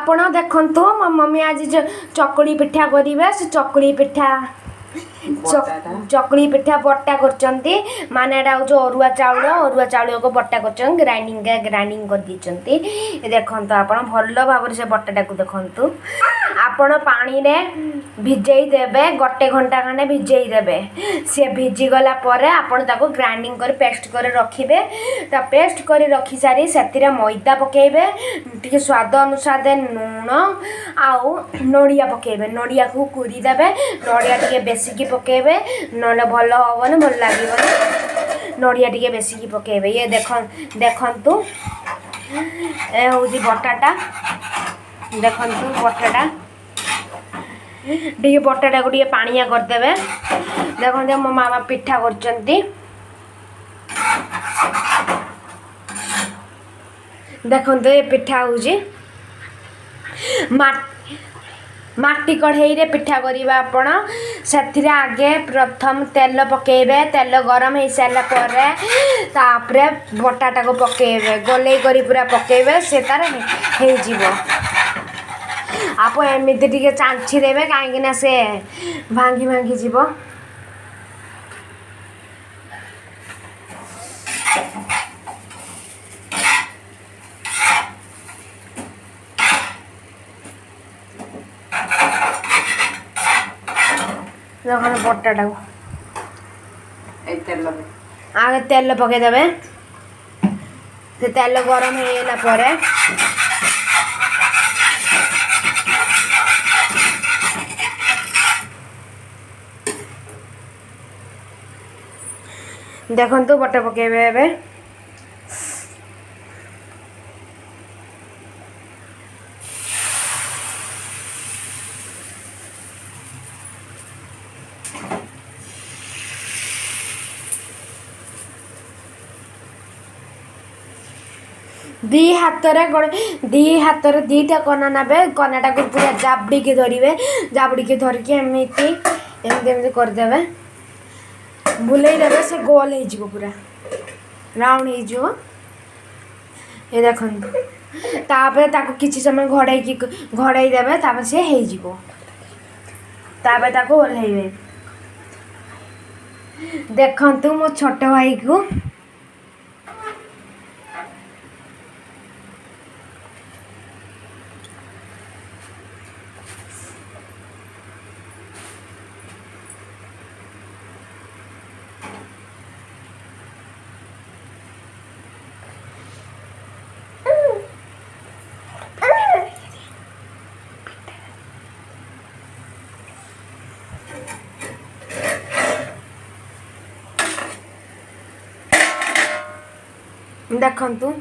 आपण देखंतु मो मम्मी आज जो चकुली पिठा करिवे से चकुली पिठा चकुली पिठा बट्टा करचंती माने एटा जो अरुआ चाउल को बट्टा करचन ग्राइंडिंग कर दीचंती देखंतु आपण भल्लो भाबर से बट्टाटा को देखंतु आपण पानी रे भिजेई देबे गोटे घंटा खंडे भिजेई देबे से भिजी गला परे आपण ताको ग्राइंडिंग कर पेस्ट कर रखिबे ता पेस्ट कर रखि सारी सेतिरे मैदा पकेबे टिके स्वाद अनुसार दे नून आउ नडिया पकेबे नडिया को कुरी देबे नडिया टिके बेसी की पकेबे नले भल हबन भल लागिबन नडिया टिके बेसी की पकेबे ये देखंतु ए होजी बटाटा देखंतु बटाटा टिके बटाटा को टिके पानिया कर देबे देखंतु मो मामा पिठा करचंती देखंतु ये पिठा होजी माटी कढ़ाई रे पिठा करिबा आपण सेथिरे आगे प्रथम तेल पकेबे तेल गरम हे साला परे तापरे बटाटा को पकेबे गोले करी पूरा पकेबे से तार हे जीवो आप एमिति टिके चांची देबे काहे कि ना से भांगी जीवो बटाटा को आगे तेल पके देबे से तेल गरम हेला परे देखंतु बटा पकेबे एबे दी हाथ रे दीटा कना नबे कनाटा को पूरा जाबड़ी के धरिबे जाबड़ी के धर के एमती कर देबे बुलेई देबे से गोल हे जीवो पूरा राउंड हे जीवो ये देखन तापर ताको किछि समय घड़ाई देबे तापर से हे जीवो तापर ताको ओल्हेबे देखंतु मो छोट भाई को देखंतु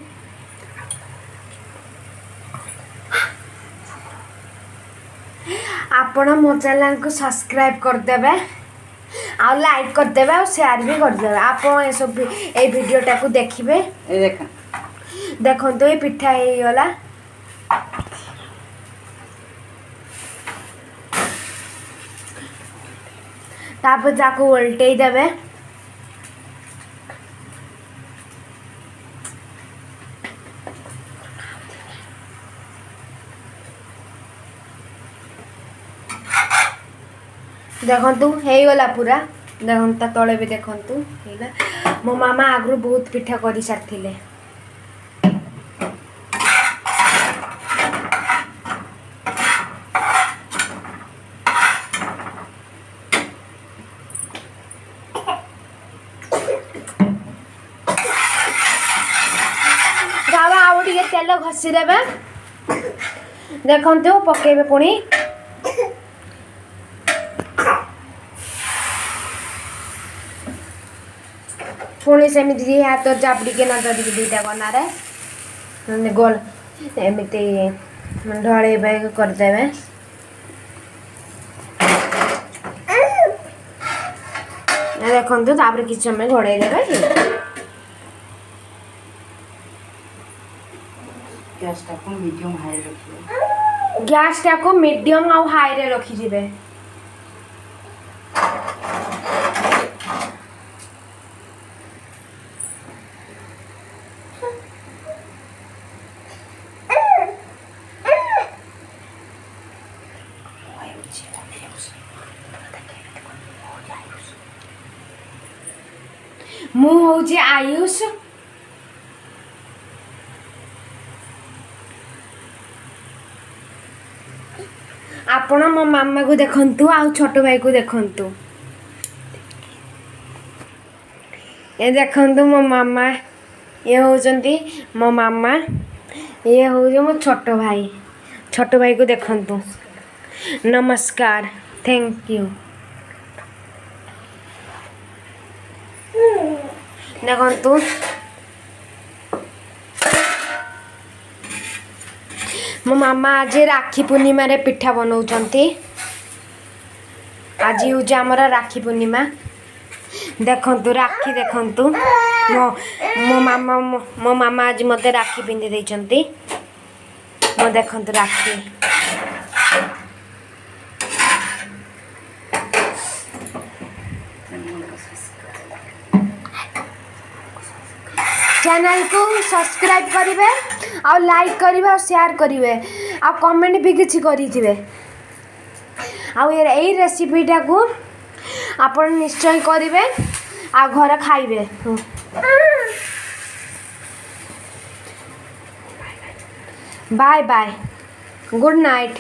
आपण मो चैनल को सब्सक्राइब कर देबे आ लाइक कर देबे और शेयर भी कर देबे आपण ए सब ए वीडियो टा को देखिबे ए देखंतु ए पिठा हे गला तापर जाको उल्टेई देबे देखंतु हे गला पूरा देखंता तळे भी देखंतु हेला मो मामा आगु बहुत पिठा करी सारथिले गावा आवडी के तेल घसी देबे देखंतु पकेबे पुणी पुणी सेमती हाथ जापड़ी के न धरिक दुईटा कनारे गोल एमती ढड़े करदेवे देखंतु तापर किछ समय घोड़े देबे गैस टा को मीडियम हाई रखिए गैस टा को मीडियम आ हाई रे रखि दिबे हूँ आयुष आपण मो मामा को देखंतु आ छोट भाई को देखंतु ये देखंतु मो मामा ये होचंती मो मामा ये हो मो छोट भाई को देखंतु नमस्कार थैंक यू देखंतु मो मामा आज राखी पूर्णिमा रे पिठा बनाउछंती आज हूँ आमर राखी पूर्णिमा देखंतु राखी देखंतु मो मामा आज मते राखी पिंधि देइछंती मो देखंतु राखी चैनल को सब्सक्राइब करेंगे और लाइक करेंगे और शेयर करेंगे और कमेंट भी किसी करेंगे यही रेसिपीटा को आपण निश्चय करेंगे आ घर खाइबे बाय बाय गुड नाइट।